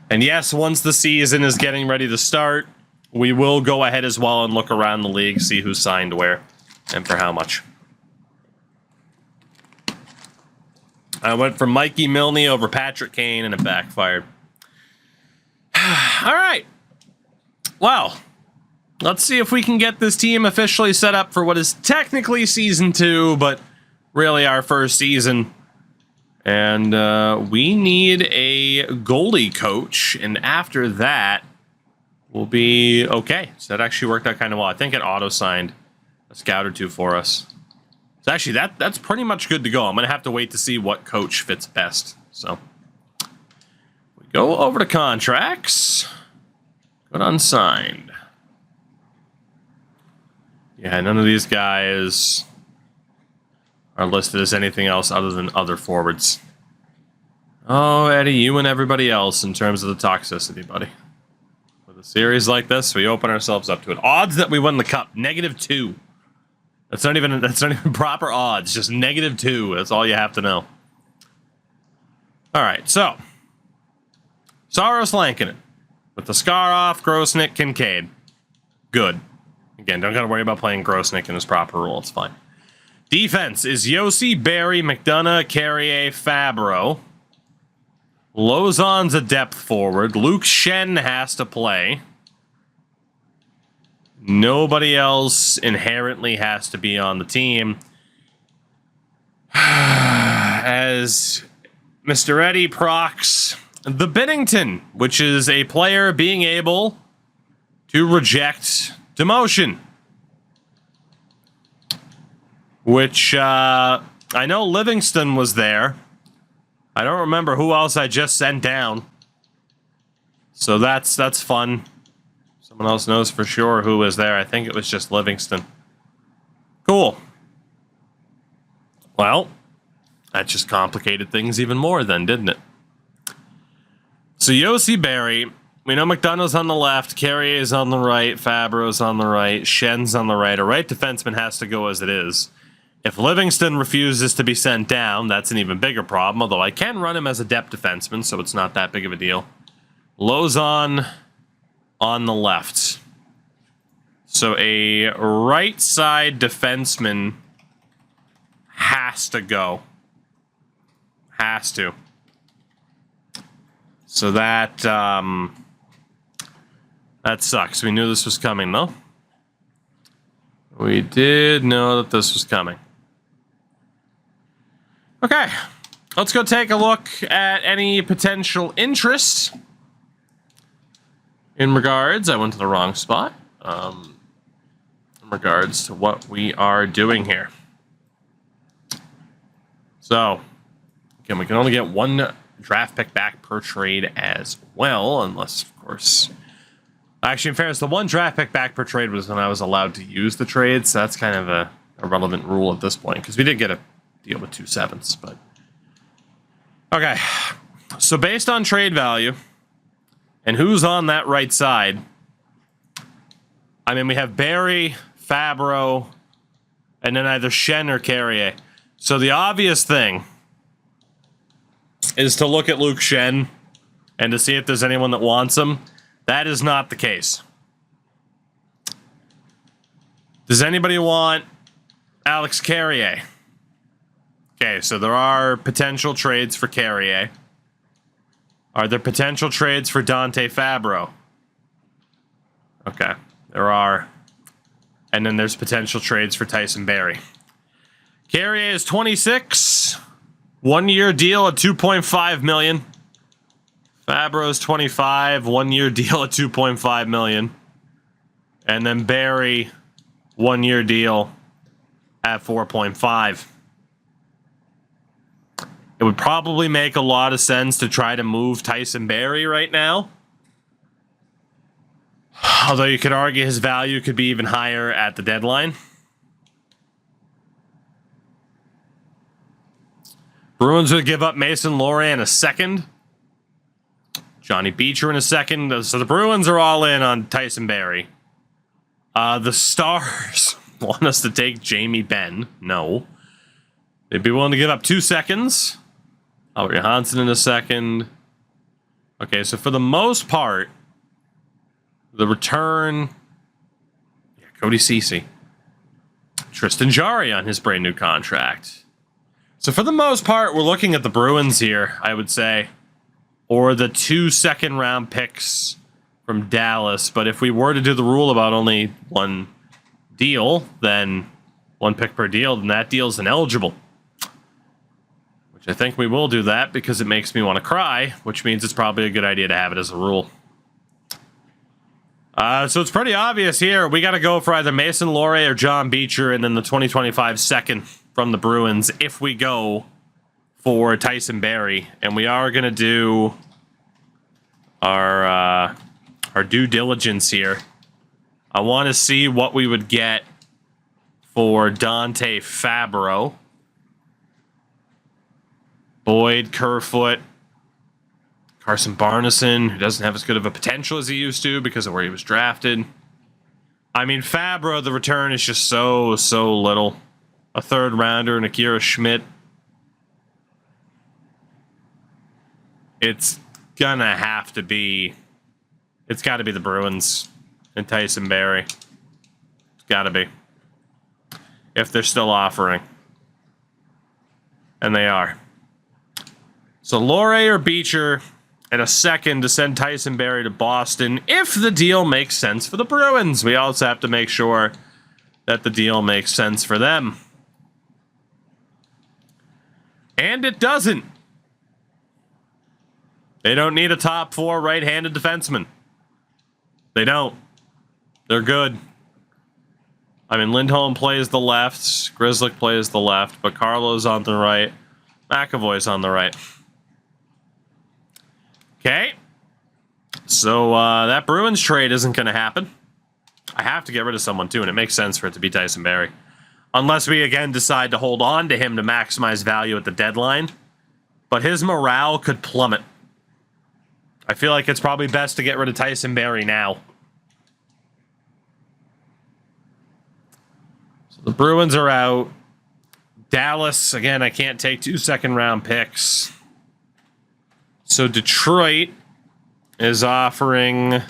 And yes, once the season is getting ready to start, we will go ahead as well and look around the league, see who signed where and for how much. I went for Mikey Milne over Patrick Kane, and it backfired. All right. Well, let's see if we can get this team officially set up for what is technically Season 2, but really our first season. And we need a goalie coach, and after that, we'll be okay. So that actually worked out kind of well. I think it auto-signed a scout or two for us. So actually, that's pretty much good to go. I'm going to have to wait to see what coach fits best. So we go over to contracts. Good unsigned. Yeah, none of these guys are listed as anything else other than other forwards. Oh, Eddie, you and everybody else in terms of the toxicity, buddy. With a series like this, we open ourselves up to it. Odds that we win the cup, -2. That's not even proper odds, just -2. That's all you have to know. All right, so Saros Lankinen with the Skarov, Grosnick, Kincaid. Good. Again, don't got to worry about playing Grosnick in his proper role. It's fine. Defense is Yossi, Barry, McDonough, Carrier, Fabro. Lozon's a depth forward. Luke Shen has to play. Nobody else inherently has to be on the team. As Mr. Eddie procs the Binnington, which is a player being able to reject demotion. Which, I know Livingston was there. I don't remember who else I just sent down. So that's fun. Someone else knows for sure who was there. I think it was just Livingston. Cool. Well, that just complicated things even more then, didn't it? So Yossi Berry, we know McDonough's on the left, Carrier's on the right, Fabro's on the right, Shen's on the right. A right defenseman has to go as it is. If Livingston refuses to be sent down, that's an even bigger problem, although I can run him as a depth defenseman, so it's not that big of a deal. Lozon on the left. So a right side defenseman has to go. Has to. So that sucks. We knew this was coming, though. We did know that this was coming. Okay, let's go take a look at any potential interest in regards. I went to the wrong spot. In regards to what we are doing here. So, again, we can only get one draft pick back per trade as well, unless, of course... Actually, in fairness, the one draft pick back per trade was when I was allowed to use the trade, so that's kind of a relevant rule at this point, because we did get a deal with 2 7s, but... Okay, so based on trade value, and who's on that right side, I mean, we have Barry, Fabro, and then either Shen or Carrier. So the obvious thing is to look at Luke Shen and to see if there's anyone that wants him. That is not the case. Does anybody want Alex Carrier? Okay, so there are potential trades for Carrier. Are there potential trades for Dante Fabro? Okay, there are. And then there's potential trades for Tyson Barrie. Carrier is 26. 1-year deal at $2.5 million. Fabro's 25, 1-year deal at $2.5 million. And then Barry, 1-year deal at $4.5. It would probably make a lot of sense to try to move Tyson Barrie right now. Although you could argue his value could be even higher at the deadline. Bruins would give up Mason Lohrei in a second. Johnny Beecher in a second. So the Bruins are all in on Tyson Barrie. The Stars want us to take Jamie Benn. No. They'd be willing to give up 2 seconds. Albert Johansson in a second. Okay, so for the most part, the return... Yeah, Cody Ceci. Tristan Jarry on his brand new contract. So for the most part, we're looking at the Bruins here, I would say. Or the 2 second-round picks from Dallas. But if we were to do the rule about only one deal, then 1 pick per deal, then that deal's ineligible. Which I think we will do that because it makes me want to cry, which means it's probably a good idea to have it as a rule. So it's pretty obvious here. We got to go for either Mason Lohrei or John Beecher, and then the 2025 second from the Bruins if we go for Tyson Barrie. And we are going to do our due diligence here. I want to see what we would get for Dante Fabro. Boyd, Kerfoot, Carson Barneson, who doesn't have as good of a potential as he used to because of where he was drafted. I mean, Fabro, the return is just so little. A 3rd rounder and Akira Schmidt. It's gonna have to be... It's got to be the Bruins and Tyson Barrie. It's got to be. If they're still offering. And they are. So Lohrei or Beecher and a second to send Tyson Barrie to Boston if the deal makes sense for the Bruins. We also have to make sure that the deal makes sense for them. And it doesn't. They don't need a top 4 right-handed defenseman. They don't. They're good. I mean, Lindholm plays the left, Grzelcyk plays the left, but Carlo's on the right, McAvoy's on the right. Okay. So that Bruins trade isn't going to happen. I have to get rid of someone too, and it makes sense for it to be Tyson Barrie. Unless we again decide to hold on to him to maximize value at the deadline. But his morale could plummet. I feel like it's probably best to get rid of Tyson Barrie now. So the Bruins are out. Dallas, again, I can't take 2 second-round picks. So Detroit is offering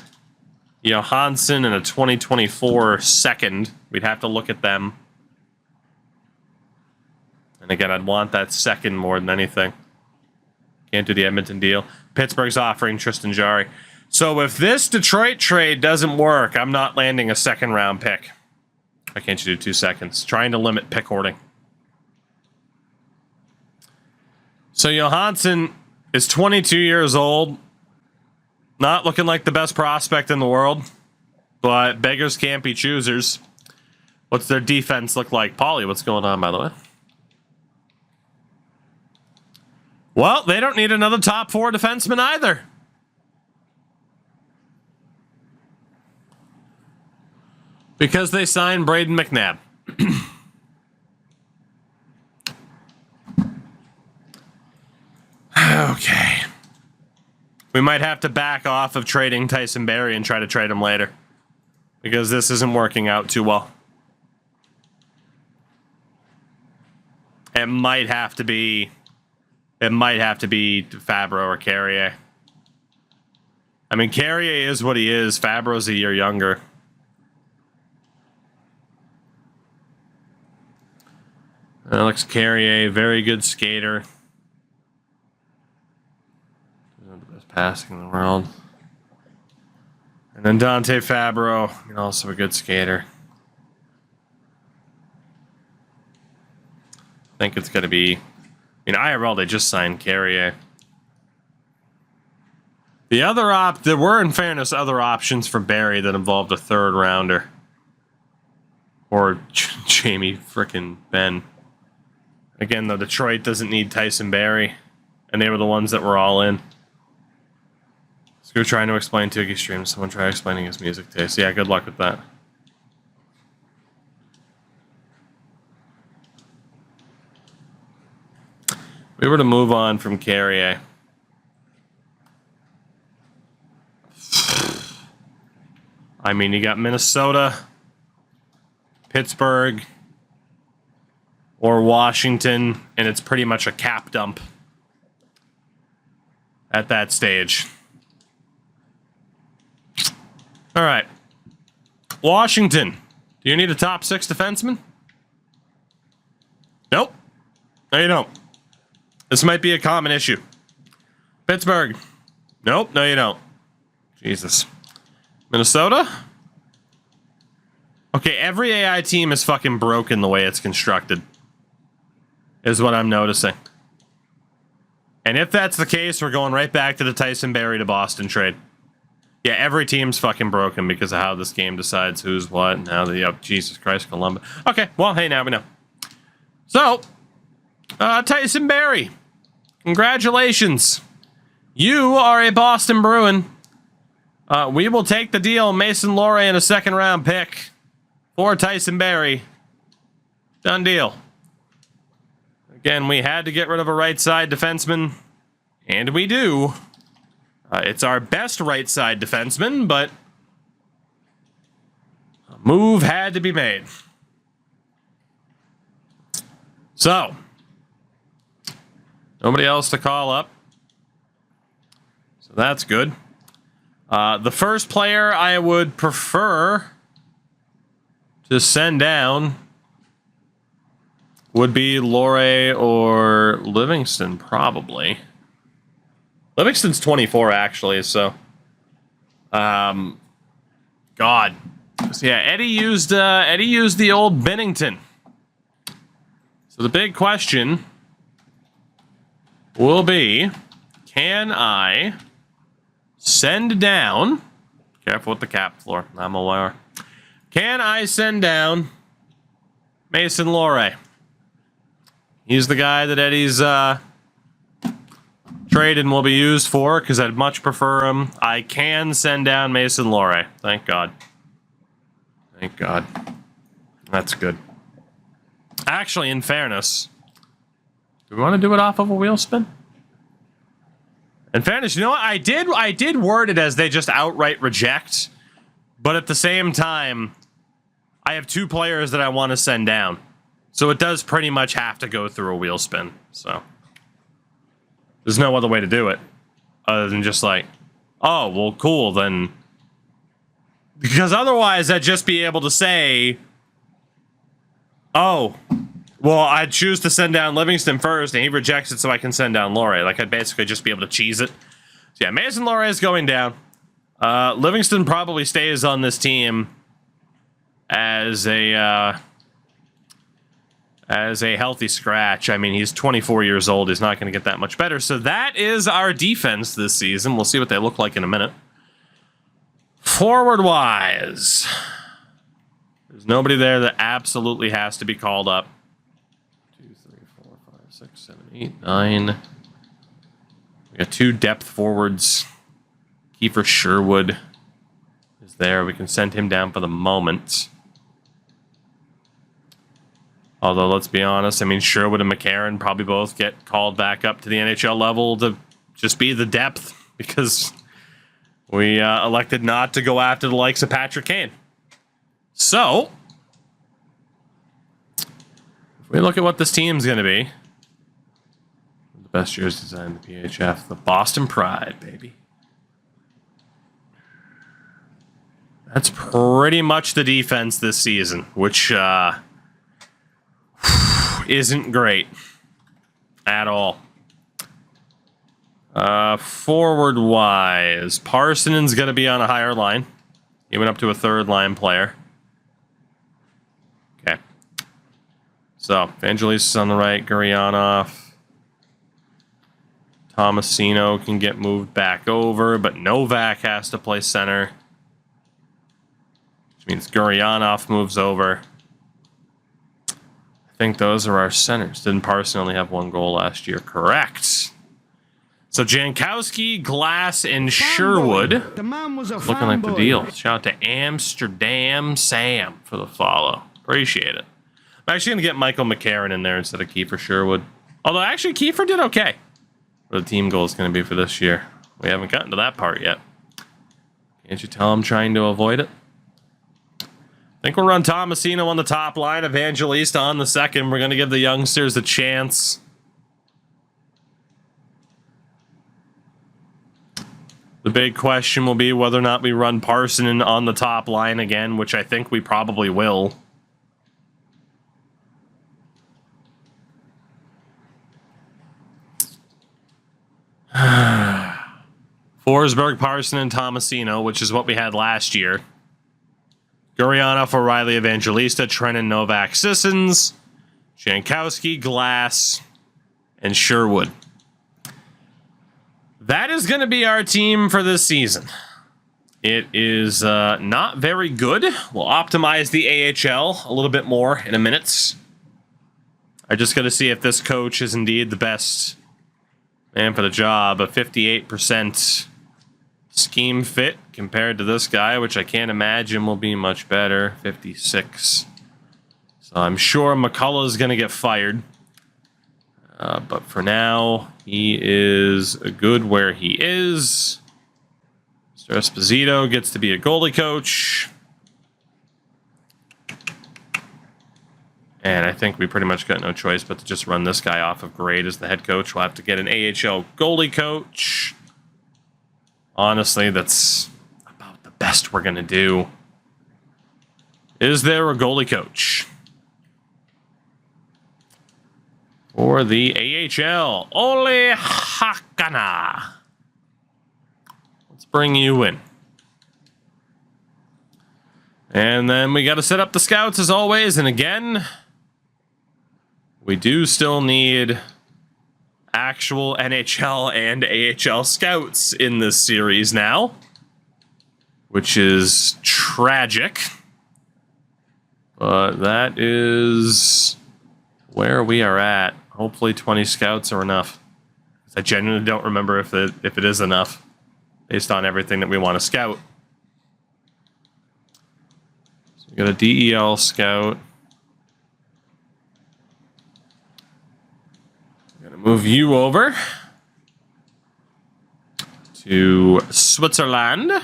Johansson and a 2024 second. We'd have to look at them. And again, I'd want that second more than anything. Can't do the Edmonton deal. Pittsburgh's offering Tristan Jarry. So if this Detroit trade doesn't work, I'm not landing a 2nd-round pick. Why can't you do 2 seconds? Trying to limit pick hoarding. So Johansson is 22 years old. Not looking like the best prospect in the world. But beggars can't be choosers. What's their defense look like? Paulie, what's going on, by the way? Well, they don't need another top 4 defenseman either. Because they signed Braden McNabb. Okay. We might have to back off of trading Tyson Barrie and try to trade him later. Because this isn't working out too well. It might have to be Fabro or Carrier. I mean, Carrier is what he is. Fabro's a year younger. Alex Carrier, very good skater. The best passing in the world. And then Dante Fabro, also a good skater. I think it's going to be... IRL, they just signed Carrier. There were, in fairness, other options for Barrie that involved a 3rd rounder. Or Jamie frickin' Benn. Again, though, Detroit doesn't need Tyson Barrie. And they were the ones that were all in. Screw trying to explain Tookie Stream. Someone try explaining his music taste. Yeah, good luck with that. We were to move on from Carrier. I mean, you got Minnesota, Pittsburgh, or Washington, and it's pretty much a cap dump at that stage. All right. Washington. Do you need a top 6 defenseman? Nope. No, you don't. This might be a common issue. Pittsburgh. Nope. No, you don't. Jesus. Minnesota? Okay, every AI team is fucking broken the way it's constructed. Is what I'm noticing. And if that's the case, we're going right back to the Tyson Barrie to Boston trade. Yeah, every team's fucking broken because of how this game decides who's what. Now the Jesus Christ, Columbus. Okay, well, hey, now we know. So, Tyson Barrie, congratulations. You are a Boston Bruin. We will take the deal, Mason Lohrei and a 2nd-round pick for Tyson Barrie. Done deal. Again, we had to get rid of a right-side defenseman, and we do. It's our best right-side defenseman, but a move had to be made. So, nobody else to call up. So that's good. The first player I would prefer to send down would be Lohrei or Livingston, probably. Livingston's 24, actually, so... God. So, yeah, Eddie used the old Bennington. So the big question will be, can I send down... Careful with the cap floor, I'm aware. Can I send down Mason Lohrei? He's the guy that Eddie's trading will be used for, because I'd much prefer him. I can send down Mason Lohrei. Thank God. Thank God. That's good. Actually, in fairness, do we want to do it off of a wheel spin? In fairness, you know what? I did word it as they just outright reject, but at the same time, I have 2 players that I want to send down. So it does pretty much have to go through a wheel spin. So there's no other way to do it other than just like, oh, well, cool, then. Because otherwise I'd just be able to say, oh, well, I'd choose to send down Livingston first and he rejects it so I can send down Lohrei. Like, I'd basically just be able to cheese it. So yeah, Mason Lohrei is going down. Livingston probably stays on this team as a healthy scratch. I mean, he's 24 years old. He's not going to get that much better. So that is our defense this season. We'll see what they look like in a minute. Forward-wise, there's nobody there that absolutely has to be called up. 2, 3, 4, 5, 6, 7, 8, 9. We got 2 depth forwards. Kiefer Sherwood is there. We can send him down for the moment. Although, let's be honest, I mean, Sherwood and McCarron probably both get called back up to the NHL level to just be the depth, because we elected not to go after the likes of Patrick Kane. So, if we look at what this team's going to be, the best jersey design in the PHF, the Boston Pride, baby. That's pretty much the defense this season, which isn't great at all. Forward-wise, Parsonen's going to be on a higher line. He went up to a 3rd-line player. Okay. So, Evangelis is on the right, Gurianov. Tomasino can get moved back over, but Novak has to play center. Which means Gurianov moves over. I think those are our centers. Didn't Parson only have 1 goal last year? Correct. So Jankowski, Glass, and Sherwood looking like the deal. Shout out to Amsterdam Sam for the follow. Appreciate it. I'm actually going to get Michael McCarron in there instead of Kiefer Sherwood. Although, actually, Kiefer did okay. What the team goal is going to be for this year. We haven't gotten to that part yet. Can't you tell I'm trying to avoid it? I think we'll run Tomasino on the top line, Evangelista on the second. We're going to give the youngsters a chance. The big question will be whether or not we run Parson on the top line again, which I think we probably will. Forsberg, Parson, and Tomasino, which is what we had last year. Gurianov, O'Reilly, Evangelista, Trennan, Novak, Sissons, Jankowski, Glass, and Sherwood. That is going to be our team for this season. It is not very good. We'll optimize the AHL a little bit more in a minute. I just got to see if this coach is indeed the best man for the job. A 58% scheme fit compared to this guy, which I can't imagine will be much better. 56. So I'm sure McCullough is going to get fired. But for now, he is good where he is. Mr. Esposito gets to be a goalie coach. And I think we pretty much got no choice but to just run this guy off of grade as the head coach. We'll have to get an AHL goalie coach. Honestly, that's about the best we're going to do. Is there a goalie coach? For the AHL, Ole Hakana. Let's bring you in. And then we got to set up the scouts as always. And again, we do still need actual NHL and AHL scouts in this series now, which is tragic. But that is where we are at. Hopefully 20 scouts are enough. I genuinely don't remember if it is enough based on everything that we want to scout. So we got a DEL scout. I'm going to move you over to Switzerland. So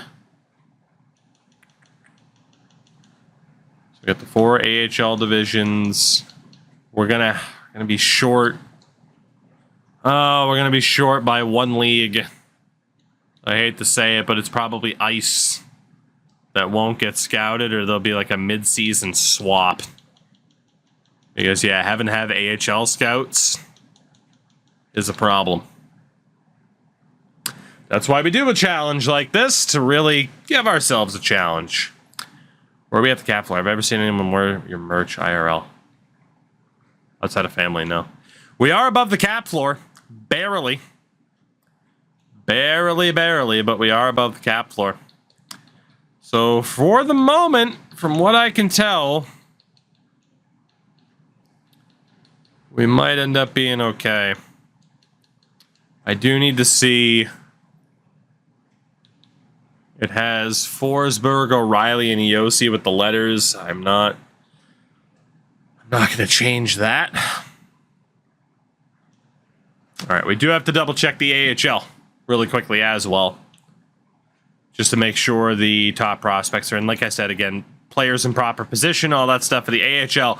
we got the 4 AHL divisions. We're gonna be short. Oh, we're gonna be short by 1 league. I hate to say it, but it's probably ice that won't get scouted, or there'll be like a mid-season swap. Because yeah, having to have AHL scouts is a problem. That's why we do a challenge like this, to really give ourselves a challenge. Where are we at the cap floor? Have I ever seen anyone wear your merch IRL? Outside of family, no. We are above the cap floor. Barely. Barely, but we are above the cap floor. So, for the moment, from what I can tell, we might end up being okay. I do need to see... It has Forsberg, O'Reilly, and Yossi with the letters. I'm not going to change that. All right, we do have to double check the AHL really quickly as well, just to make sure the top prospects are in. Like I said, again, players in proper position, all that stuff for the AHL.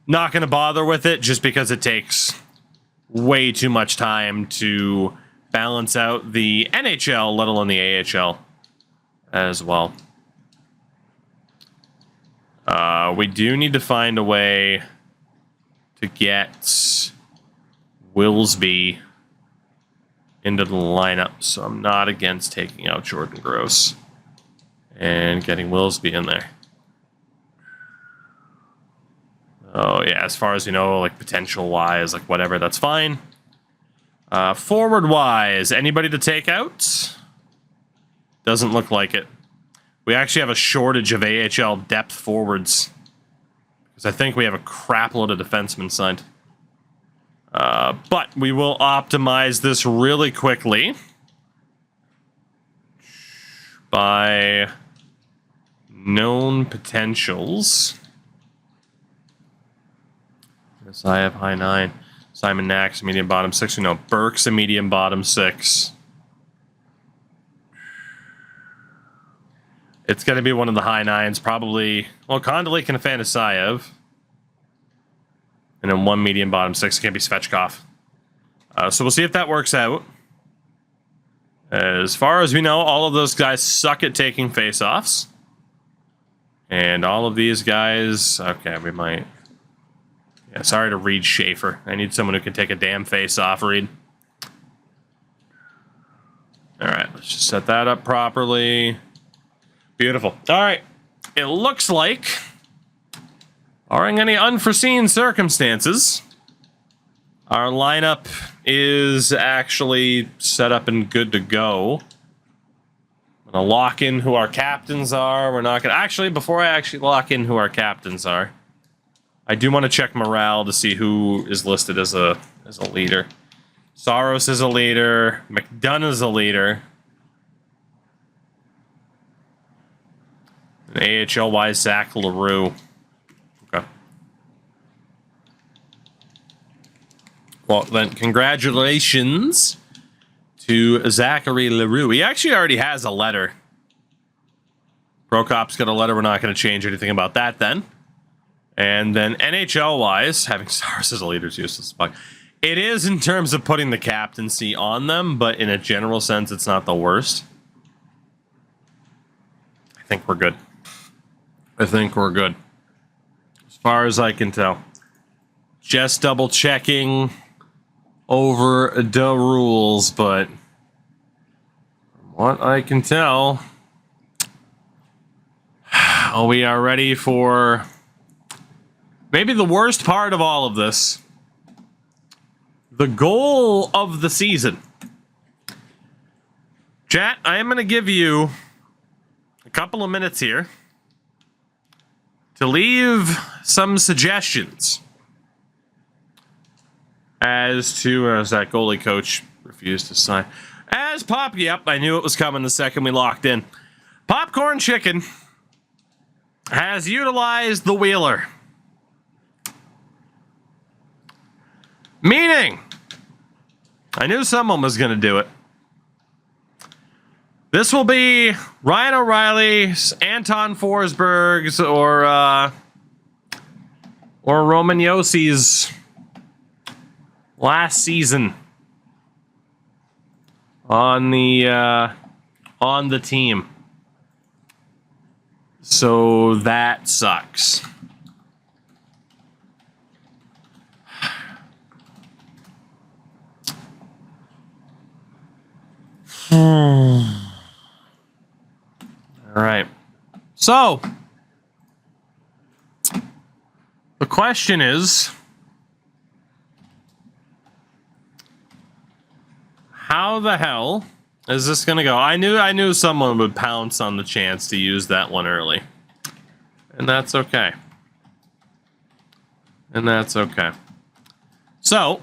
Not going to bother with it just because it takes way too much time to balance out the NHL, let alone the AHL as well. We do need to find a way to get Willsby into the lineup, so I'm not against taking out Jordan Gross and getting Willsby in there. Oh yeah, as far as we know, like potential wise, like whatever, that's fine. Forward wise, anybody to take out? Doesn't look like it. We actually have a shortage of AHL depth forwards, because I think we have a crap load of defensemen signed. But we will optimize this really quickly by known potentials. Yes, I have high 9. Simon Nax, medium bottom 6. We know Burke's a medium bottom 6. It's going to be one of the high 9s, probably. Well, Kondolik and Afanasayev. And then 1 medium bottom 6. It can't be Svechkov. So we'll see if that works out. As far as we know, all of those guys suck at taking face-offs. And all of these guys... Okay, we might... Yeah, sorry to Reed Schaefer. I need someone who can take a damn face-off, Reed. Alright, let's just set that up properly. Beautiful. Alright. It looks like, barring any unforeseen circumstances, our lineup is actually set up and good to go. I'm going to lock in who our captains are. We're not going to... Actually, before I actually lock in who our captains are, I do want to check morale to see who is listed as a leader. Saros is a leader. McDonough's a leader. And AHL-wise, Zach LaRue. Okay. Well, then, congratulations to Zachary LaRue. He actually already has a letter. Prokop's got a letter. We're not going to change anything about that then. And then NHL-wise, having Saros as a leader is useless. It is in terms of putting the captaincy on them, but in a general sense, it's not the worst. I think we're good. As far as I can tell. Just double checking over the rules, but from what I can tell, we are ready for maybe the worst part of all of this. The goal of the season. Chat, I am going to give you a couple of minutes here to leave some suggestions as to, as that goalie coach refused to sign. As Pop, yep, I knew it was coming the second we locked in. Popcorn Chicken has utilized the Wheeler. Meaning, I knew someone was going to do it. This will be Ryan O'Reilly's, Anton Forsberg's, or Roman Yossi's last season on the team. So that sucks. All right. So, the question is, how the hell is this going to go? I knew someone would pounce on the chance to use that one early. And that's okay. So,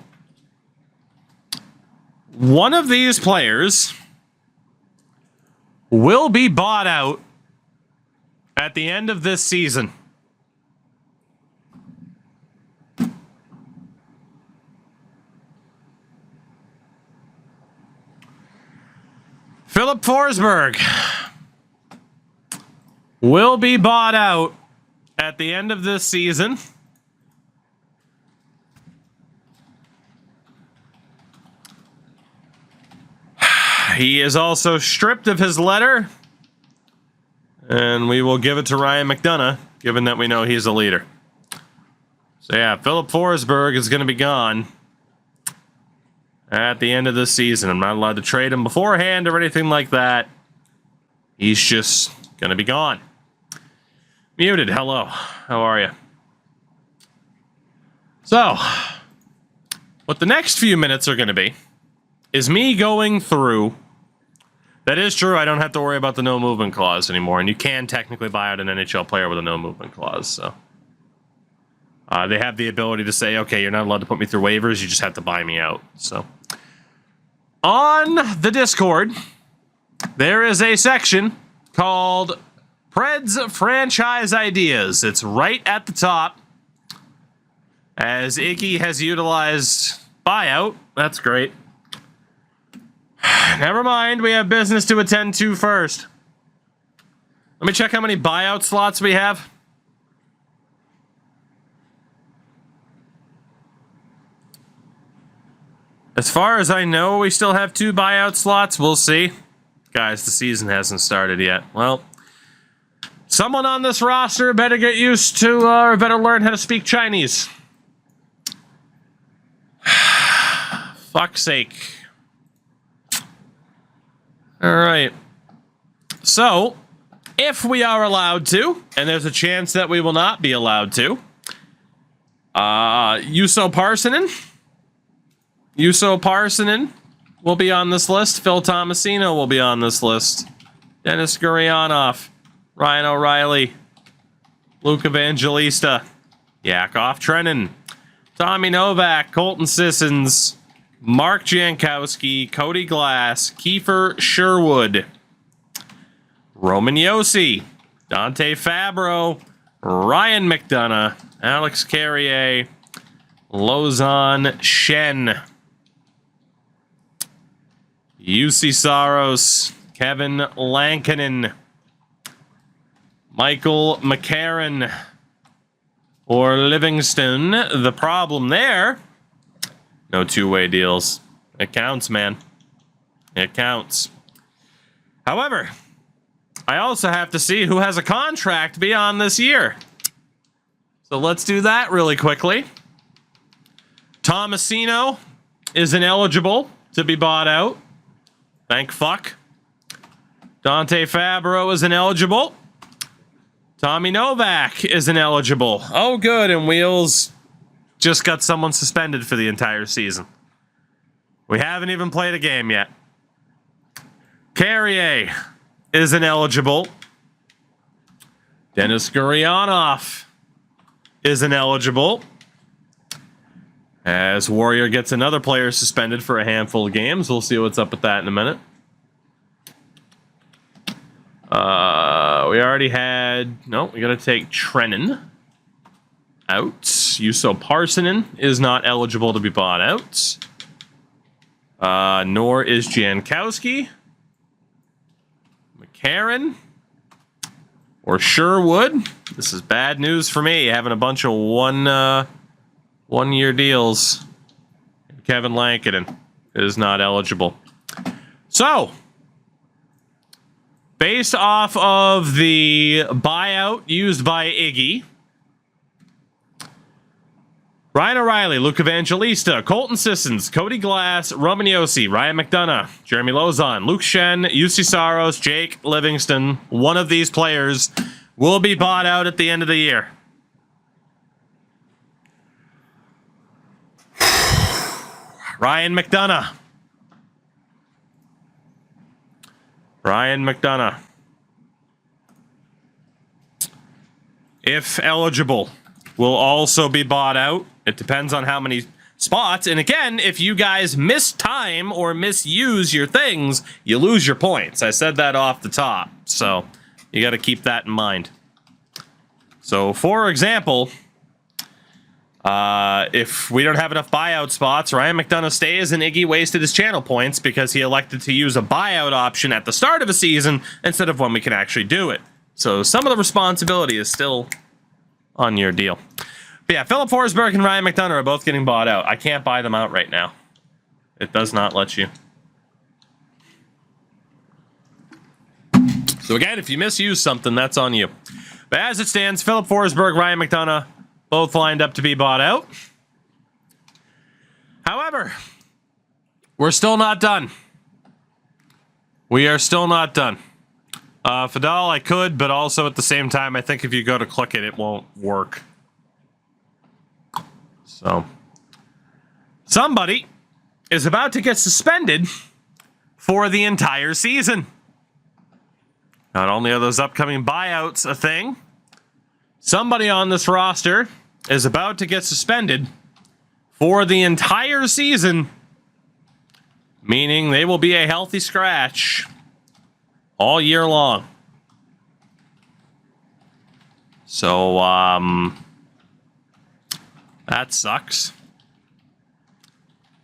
one of these players will be bought out at the end of this season. Philip Forsberg will be bought out at the end of this season. He is also stripped of his letter, and we will give it to Ryan McDonough, given that we know he's a leader. So yeah, Philip Forsberg is going to be gone at the end of this season. I'm not allowed to trade him beforehand or anything like that. He's just going to be gone. Muted, hello. How are you? So, what the next few minutes are going to be is me going through. That is true, I don't have to worry about the no movement clause anymore, and you can technically buy out an NHL player with a no movement clause, so. They have the ability to say, okay, you're not allowed to put me through waivers, you just have to buy me out, so. On the Discord, there is a section called Preds Franchise Ideas. It's right at the top. As Iggy has utilized buyout, that's great. Never mind, we have business to attend to first. Let me check how many buyout slots we have. As far as I know, we still have 2 buyout slots. We'll see. Guys, the season hasn't started yet. Well, someone on this roster better get used to, or better learn how to speak Chinese. Fuck's sake. Alright. So, if we are allowed to, and there's a chance that we will not be allowed to, Juuso Parssinen will be on this list. Phil Tomasino will be on this list. Dennis Gurianov, Ryan O'Reilly, Luke Evangelista, Yakov Trenin, Tommy Novak, Colton Sissons, Mark Jankowski, Cody Glass, Kiefer Sherwood, Roman Yossi, Dante Fabro, Ryan McDonough, Alex Carrier, Lozan Shen, UC Saros, Kevin Lankinen, Michael McCarron, or Livingston. The problem there, no two-way deals. It counts, man. It counts. However, I also have to see who has a contract beyond this year. So let's do that really quickly. Tomasino is ineligible to be bought out. Thank fuck. Dante Fabro is ineligible. Tommy Novak is ineligible. Oh, good. And Wheels just got someone suspended for the entire season. We haven't even played a game yet. Carrier is ineligible. Dennis Gurianov is ineligible. As Warrior gets another player suspended for a handful of games. We'll see what's up with that in a minute. We already had... No, we got to take Trenin out. Juuso Parssinen is not eligible to be bought out. Nor is Jankowski. McCarron. Or Sherwood. This is bad news for me, having a bunch of one-year deals. Kevin Lankinen is not eligible. So, based off of the buyout used by Iggy, Ryan O'Reilly, Luke Evangelista, Colton Sissons, Cody Glass, Roman Yossi, Ryan McDonough, Jeremy Lozon, Luke Shen, UC Saros, Jake Livingston. One of these players will be bought out at the end of the year. Ryan McDonough. If eligible, will also be bought out. It depends on how many spots. And again, if you guys miss time or misuse your things, you lose your points. I said that off the top. So you got to keep that in mind. So, for example, if we don't have enough buyout spots, Ryan McDonough stays and Iggy wasted his channel points because he elected to use a buyout option at the start of a season instead of when we can actually do it. So some of the responsibility is still on your deal. But yeah, Philip Forsberg and Ryan McDonough are both getting bought out. I can't buy them out right now. It does not let you. So again, if you misuse something, that's on you. But as it stands, Philip Forsberg, Ryan McDonough, both lined up to be bought out. However, we're still not done. We are still not done. Fidal, I could, but also at the same time, I think if you go to click it, it won't work. So, somebody is about to get suspended for the entire season. Not only are those upcoming buyouts a thing, somebody on this roster is about to get suspended for the entire season, meaning they will be a healthy scratch all year long. So, that sucks.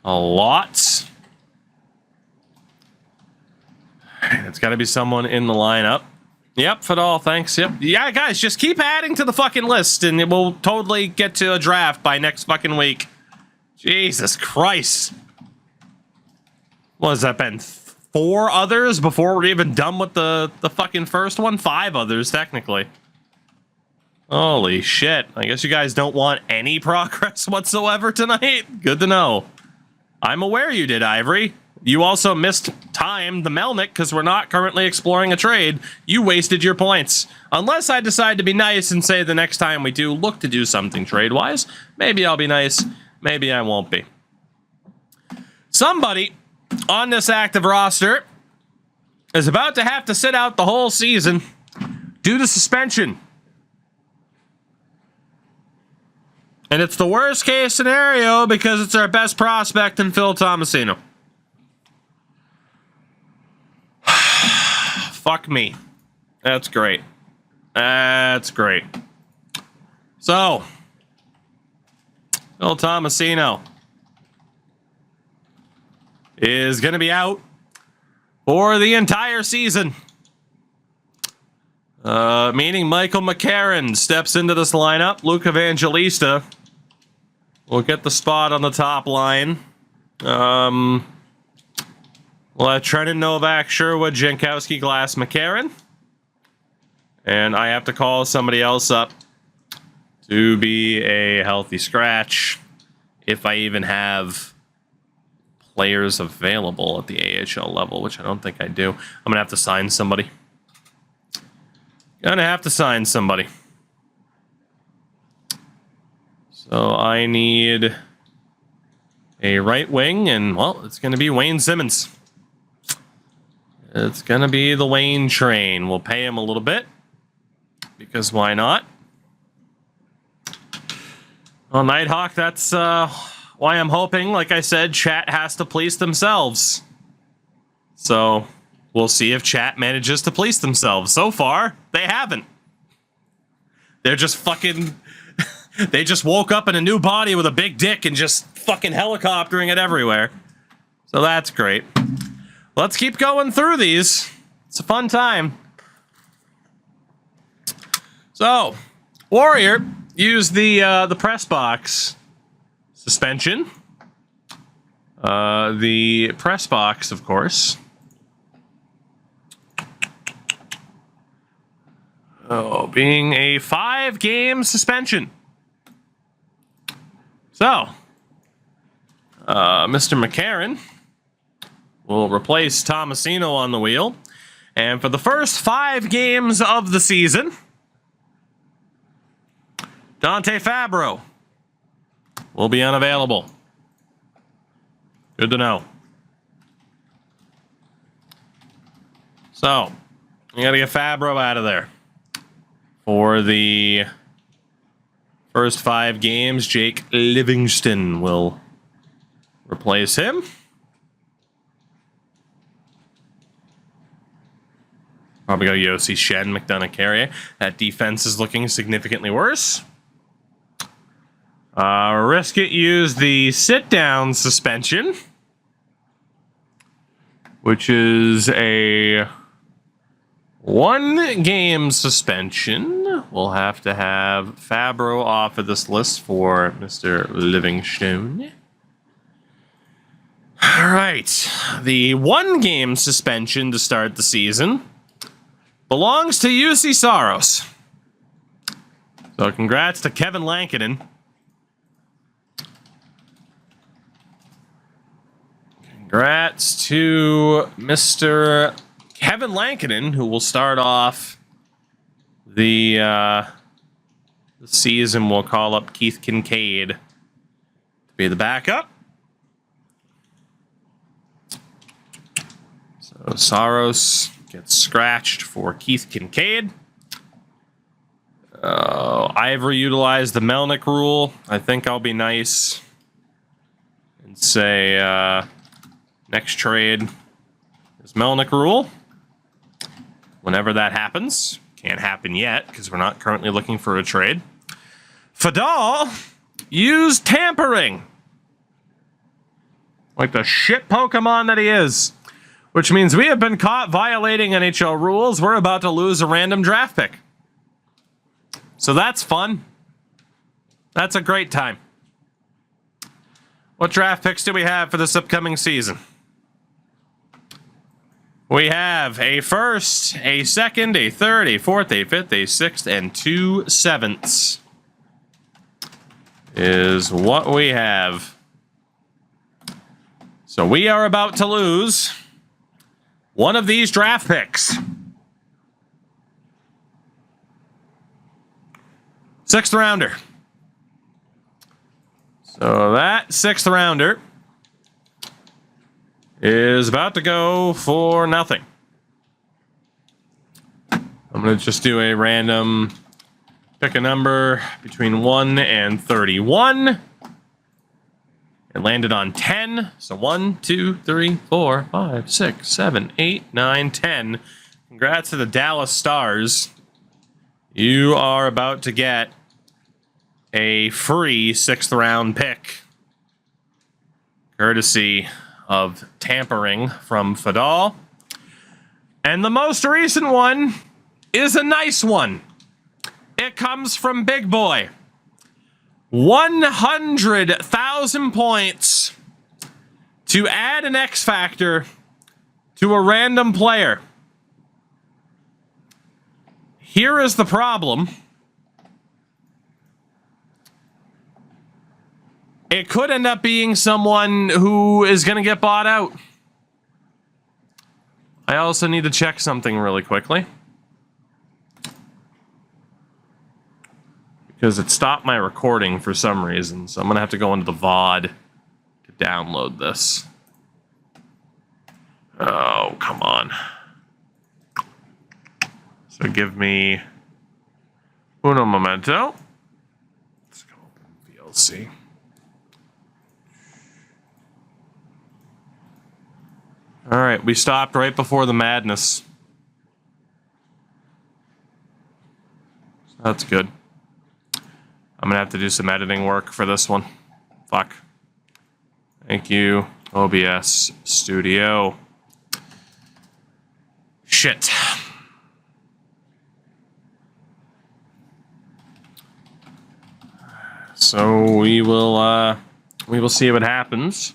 A lot. It's got to be someone in the lineup. Yep, Fidal, thanks. Yep. Yeah, guys, just keep adding to the fucking list, and we'll totally get to a draft by next fucking week. Jesus Christ. What has that been? 4 others before we're even done with the fucking first one? 5 others, technically. Holy shit. I guess you guys don't want any progress whatsoever tonight? Good to know. I'm aware you did, Ivory. You also missed time, the Melnick, because we're not currently exploring a trade. You wasted your points. Unless I decide to be nice and say the next time we do look to do something trade-wise, maybe I'll be nice, maybe I won't be. Somebody on this active roster is about to have to sit out the whole season due to suspension. And it's the worst case scenario because it's our best prospect in Phil Tomasino. Fuck me. That's great. That's great. So, Phil Tomasino is going to be out for the entire season. Meaning Michael McCarron steps into this lineup. Luke Evangelista will get the spot on the top line. We'll have Trenton, Novak, Sherwood, Jankowski, Glass, McCarron. And I have to call somebody else up to be a healthy scratch if I even have players available at the AHL level, which I don't think I do. I'm going to have to sign somebody. So I need a right wing, and, well, it's going to be Wayne Simmons. It's going to be the Wayne train. We'll pay him a little bit, because why not? Well, Nighthawk, that's why I'm hoping, like I said, chat has to police themselves. So we'll see if chat manages to police themselves. So far, they haven't. They're just fucking... They just woke up in a new body with a big dick and just fucking helicoptering it everywhere. So that's great. Let's keep going through these. It's a fun time. So, Warrior used the press box suspension. The press box, of course. Oh, being a 5-game suspension. So, Mr. McCarron will replace Tomasino on the wheel. And for the first 5 games of the season, Dante Fabro will be unavailable. Good to know. So, you gotta get Fabro out of there. For the first 5 games, Jake Livingston will replace him. Probably go Yossi Shen, McDonough, Carrier. That defense is looking significantly worse. Riskett used the sit-down suspension, which is a 1-game suspension. We'll have to have Fabro off of this list for Mr. Livingstone. All right. The 1-game suspension to start the season belongs to UC Saros. So congrats to Kevin Lankinen. Congrats to Mr. Kevin Lankinen, who will start off the season. We'll call up Keith Kincaid to be the backup. So Saros gets scratched for Keith Kincaid. Ivory utilized the Melnick rule. I think I'll be nice and say next trade is Melnick rule. Whenever that happens. Can't happen yet, because we're not currently looking for a trade. Fadal used tampering. Like the shit Pokemon that he is. Which means we have been caught violating NHL rules. We're about to lose a random draft pick. So that's fun. That's a great time. What draft picks do we have for this upcoming season? We have a first, a second, a third, a fourth, a fifth, a sixth, and 2 sevenths is what we have. So we are about to lose one of these draft picks. 6th rounder. So that 6th rounder is about to go for nothing. I'm going to just do a random pick a number between 1 and 31. It landed on 10. So 1, 2, 3, 4, 5, 6, 7, 8, 9, 10. Congrats to the Dallas Stars. You are about to get a free 6th round pick, courtesy of tampering from Fadal. And the most recent one is a nice one. It comes from Big Boy. 100,000 points to add an X factor to a random player. Here is the problem. It could end up being someone who is going to get bought out. I also need to check something really quickly, because it stopped my recording for some reason. So I'm going to have to go into the VOD to download this. Oh, come on. So give me uno momento. Let's go open VLC. All right, we stopped right before the madness. So that's good. I'm going to have to do some editing work for this one. Fuck. Thank you, OBS Studio. Shit. So we will see what happens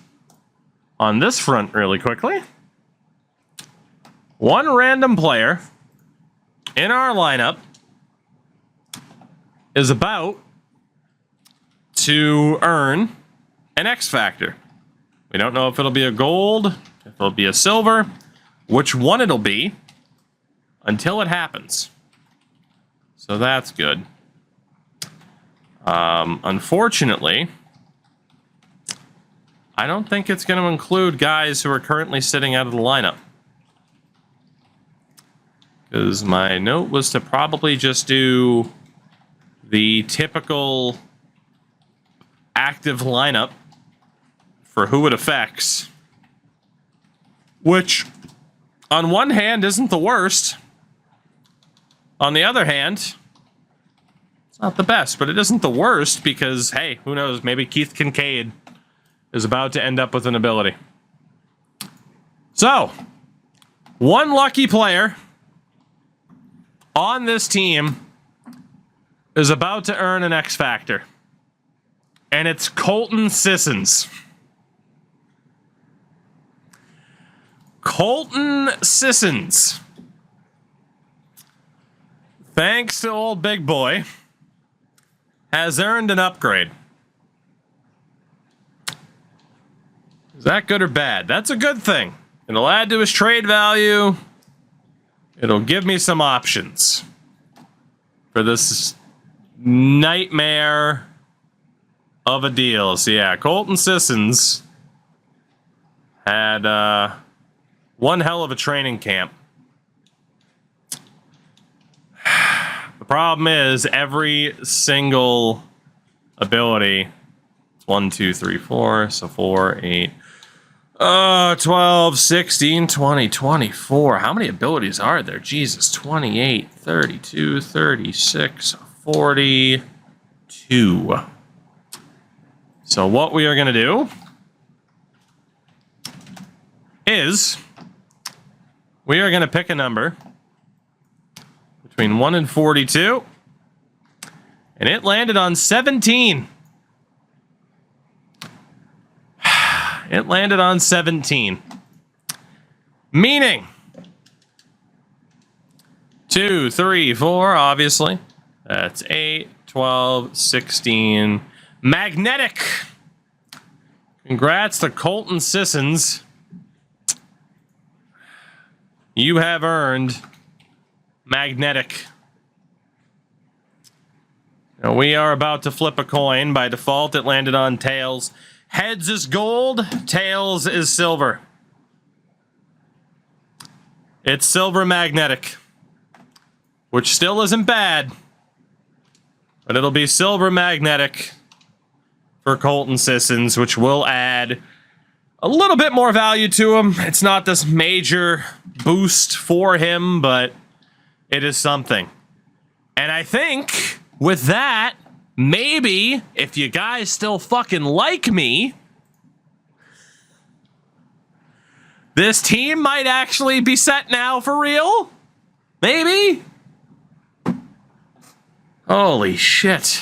on this front really quickly. One random player in our lineup is about to earn an X Factor. We don't know if it'll be a gold, if it'll be a silver, which one it'll be until it happens. So that's good. Unfortunately, I don't think it's going to include guys who are currently sitting out of the lineup, because my note was to probably just do the typical active lineup for who it affects, which on one hand isn't the worst. On the other hand, it's not the best, but it isn't the worst because, hey, who knows, maybe Keith Kincaid is about to end up with an ability. So, one lucky player on this team is about to earn an X Factor. And it's Colton Sissons. Colton Sissons, thanks to old Big Boy, has earned an upgrade. Is that good or bad? That's a good thing. It'll add to his trade value. It'll give me some options for this nightmare of a deal. So yeah, Colton Sissons had one hell of a training camp. The problem is every single ability, 1, 2, 3, 4, so 4, 8, 12, 16, 20, 24. How many abilities are there? Jesus, 28, 32, 36, 42. So what we are going to do is we are going to pick a number between 1 and 42. And it landed on 17. It landed on 17. Meaning 2, 3, 4, obviously. That's 8, 12, 16. Magnetic. Congrats to Colton Sissons. You have earned Magnetic. Now we are about to flip a coin. By default, it landed on tails. Heads is gold, tails is silver. It's silver magnetic, which still isn't bad, but it'll be silver magnetic for Colton Sissons, which will add a little bit more value to him. It's not this major boost for him, but it is something. And I think with that, maybe if you guys still fucking like me, this team might actually be set now for real. Maybe. Holy shit.